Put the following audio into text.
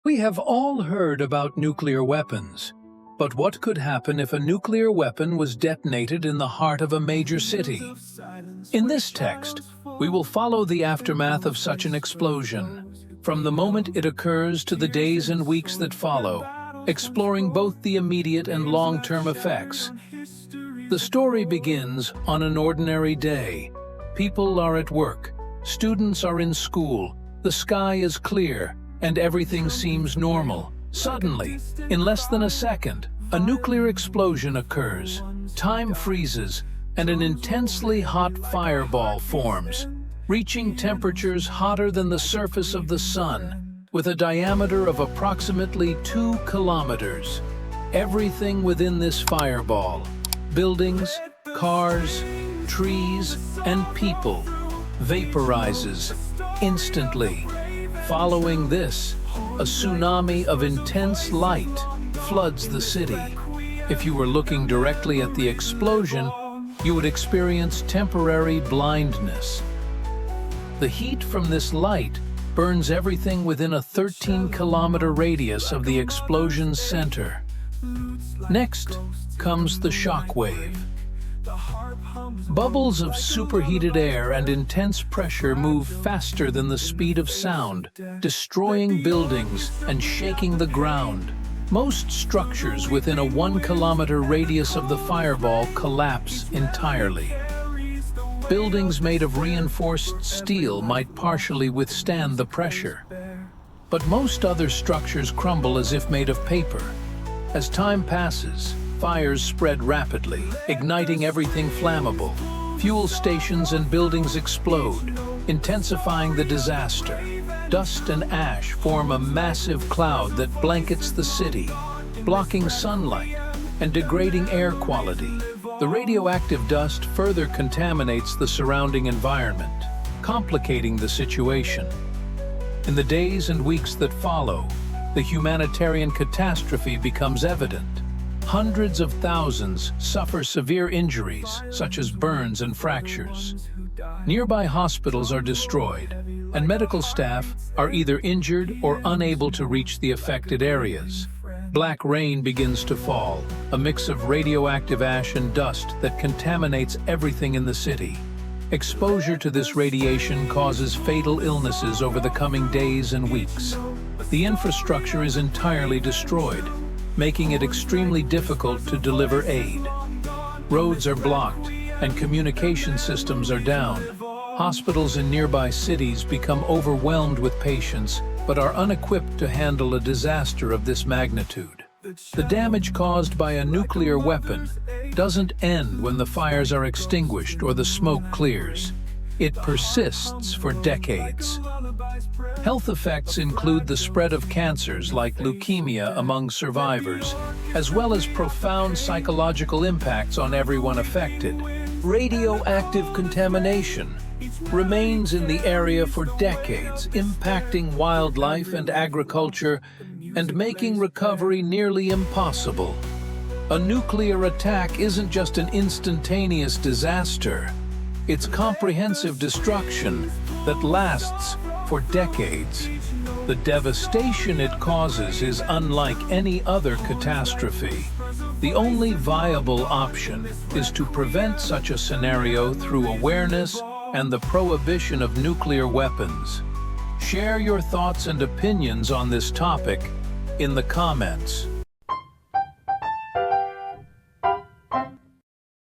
We have all heard about nuclear weapons, but what could happen if a nuclear weapon was detonated in the heart of a major city? In this text, we will follow the aftermath of such an explosion, from the moment it occurs to the days and weeks that follow, exploring both the immediate and long-term effects. The story begins on an ordinary day. People are at work, students are in school, the sky is clear, and everything seems normal. Suddenly, in less than a second, a nuclear explosion occurs, time freezes, and an intensely hot fireball forms, reaching temperatures hotter than the surface of the sun, with a diameter of approximately 2 kilometers. Everything within this fireball, buildings, cars, trees, and people, vaporizes instantly. Following this, a tsunami of intense light floods the city. If you were looking directly at the explosion, you would experience temporary blindness. The heat from this light burns everything within a 13-kilometer radius of the explosion's center. Next comes the shock wave. Bubbles of superheated air and intense pressure move faster than the speed of sound, destroying buildings and shaking the ground. Most structures within a 1-kilometer radius of the fireball collapse entirely. Buildings made of reinforced steel might partially withstand the pressure, but most other structures crumble as if made of paper. As time passes, fires spread rapidly, igniting everything flammable. Fuel stations and buildings explode, intensifying the disaster. Dust and ash form a massive cloud that blankets the city, blocking sunlight and degrading air quality. The radioactive dust further contaminates the surrounding environment, complicating the situation. In the days and weeks that follow, the humanitarian catastrophe becomes evident. Hundreds of thousands suffer severe injuries, such as burns and fractures. Nearby hospitals are destroyed, and medical staff are either injured or unable to reach the affected areas. Black rain begins to fall, a mix of radioactive ash and dust that contaminates everything in the city. Exposure to this radiation causes fatal illnesses over the coming days and weeks. The infrastructure is entirely destroyed, making it extremely difficult to deliver aid. Roads are blocked, and communication systems are down. Hospitals in nearby cities become overwhelmed with patients, but are unequipped to handle a disaster of this magnitude. The damage caused by a nuclear weapon doesn't end when the fires are extinguished or the smoke clears. It persists for decades. Health effects include the spread of cancers like leukemia among survivors, as well as profound psychological impacts on everyone affected. Radioactive contamination remains in the area for decades, impacting wildlife and agriculture and making recovery nearly impossible. A nuclear attack isn't just an instantaneous disaster. It's comprehensive destruction that lasts for decades. The devastation it causes is unlike any other catastrophe. The only viable option is to prevent such a scenario through awareness and the prohibition of nuclear weapons. Share your thoughts and opinions on this topic in the comments.